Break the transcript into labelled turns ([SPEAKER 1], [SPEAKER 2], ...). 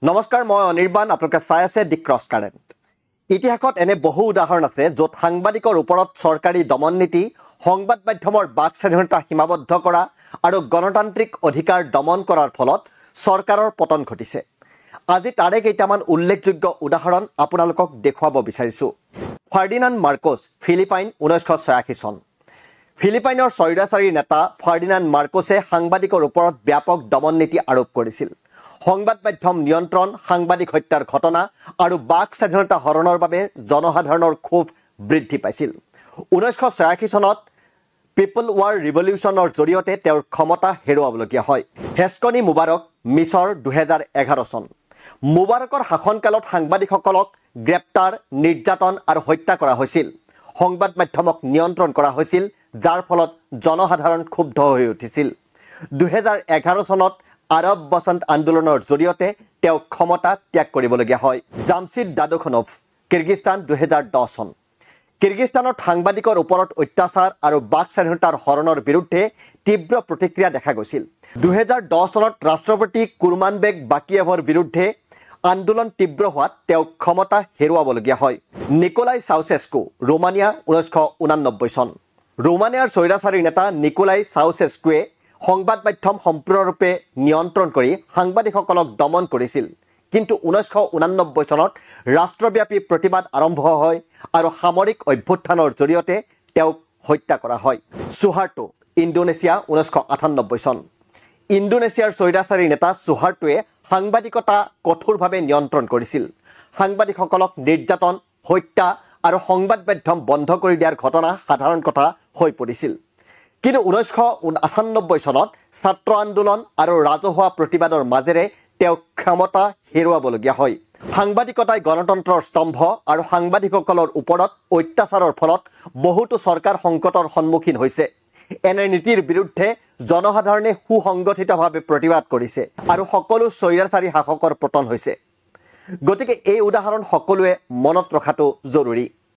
[SPEAKER 1] নমস্কাৰ, মই অনিৰ্বাণ। আপোনালোকে চাই আছে দি ক্ৰছ কাৰেণ্ট। ইতিহাসত এনে বহু উদাহৰণ আছে য'ত সাংবাদিকৰ ওপৰত চৰকাৰী দমন নীতি, সংবাদ মাধ্যমৰ বাক স্বাধীনতা সীমাবদ্ধ কৰা আৰু গণতান্ত্ৰিক অধিকাৰ দমন কৰাৰ ফলত চৰকাৰৰ পতন ঘটিছে। আজি তাৰে কেইটামান উল্লেখযোগ্য উদাহৰণ আপোনালোকক দেখুৱাব বিচাৰিছোঁ। ফাৰ্ডিনাণ্ড মাৰ্কোছ, ফিলিপাইন, 1986 চন। ফিলিপাইনৰ স্বৈৰাচাৰী নেতা ফাৰ্ডিনাণ্ড মাৰ্কোছে সাংবাদিকৰ ওপৰত ব্যাপক দমন নীতি আৰোপ কৰিছিল। সংবাদ মাধ্যম নিয়ন্ত্ৰণ, সাংবাদিক হত্যাৰ ঘটনা আৰু বাক স্বাধীনতা হৰণৰ বাবে জনসাধাৰণৰ ক্ষোভ বৃদ্ধি পাইছিল। 1986 চনত পিপল ৱাৰ ৰিভলিউশ্যনৰ জৰিয়তে তেওঁৰ ক্ষমতা হেৰুৱাবলগীয়া হয়। হেছকনি মুবাৰক, মিছৰ, 2011 চন। মুবাৰকৰ শাসনকালত সাংবাদিকসকলক গ্ৰেপ্তাৰ, নিৰ্যাতন আৰু হত্যা কৰা হৈছিল। সংবাদ মাধ্যমক নিয়ন্ত্ৰণ কৰা হৈছিল, যাৰ ফলত জনসাধাৰণ ক্ষুব্ধ হৈ উঠিছিল। 2011 চনত আৰব বসন্ত আন্দোলনৰ জৰিয়তে তেওঁ ক্ষমতা ত্যাগ কৰিবলগীয়া হয়। জামশ্বিদ দাদুখনভ, কিৰ্গিস্তান, 2010 চন। কিৰ্গিস্তানত সাংবাদিকৰ ওপৰত অত্যাচাৰ আৰু বাক স্বাধীনতাৰ হৰণৰ বিৰুদ্ধে তীব্ৰ প্ৰতিক্ৰিয়া দেখা গৈছিল। 2010 চনত ৰাষ্ট্ৰপতি কুৰমানবেক বাকিয়েভৰ বিৰুদ্ধে আন্দোলন তীব্ৰ হোৱাত তেওঁক ক্ষমতা হেৰুৱাবলগীয়া হয়। নিকোলাই চাউচেস্কু, ৰোমানিয়া, 1989 চন। ৰোমানিয়াৰ স্বৈৰাচাৰী নেতা নিকোলাই চাউচেস্কুৱে সংবাদ মাধ্যম সম্পূৰ্ণৰূপে নিয়ন্ত্ৰণ কৰি সাংবাদিকসকলক দমন কৰিছিল। কিন্তু 1989 চনত ৰাষ্ট্ৰব্যাপী প্ৰতিবাদ আৰম্ভ হয় আৰু সামৰিক অভ্যুত্থানৰ জৰিয়তে তেওঁক হত্যা কৰা হয়। সুহাৰ্টো, ইণ্ডোনেছিয়া, 1998 চন। ইণ্ডোনেছিয়াৰ স্বৈৰাচাৰী নেতা সুহাৰ্টোৱে সাংবাদিকতা কঠোৰভাৱে নিয়ন্ত্ৰণ কৰিছিল। সাংবাদিকসকলক নিৰ্যাতন, হত্যা আৰু সংবাদ মাধ্যম বন্ধ কৰি দিয়াৰ ঘটনা সাধাৰণ কথা হৈ পৰিছিল। কিন্তু 1998 চনত ছাত্ৰ আন্দোলন আৰু ৰাজহুৱা প্ৰতিবাদৰ মাজেৰে তেওঁক ক্ষমতা হেৰুৱাবলগীয়া হয়। সাংবাদিকতাই গণতন্ত্ৰৰ স্তম্ভ আৰু সাংবাদিকসকলৰ ওপৰত অত্যাচাৰৰ ফলত বহুতো চৰকাৰ সংকটৰ সন্মুখীন হৈছে। এনে নীতিৰ বিৰুদ্ধে জনসাধাৰণে সুসংগঠিতভাৱে প্ৰতিবাদ কৰিছে আৰু সকলো স্বৈৰাচাৰী শাসকৰ পতন হৈছে। গতিকে এই উদাহৰণ সকলোৱে মনত ৰখাটো জৰুৰী।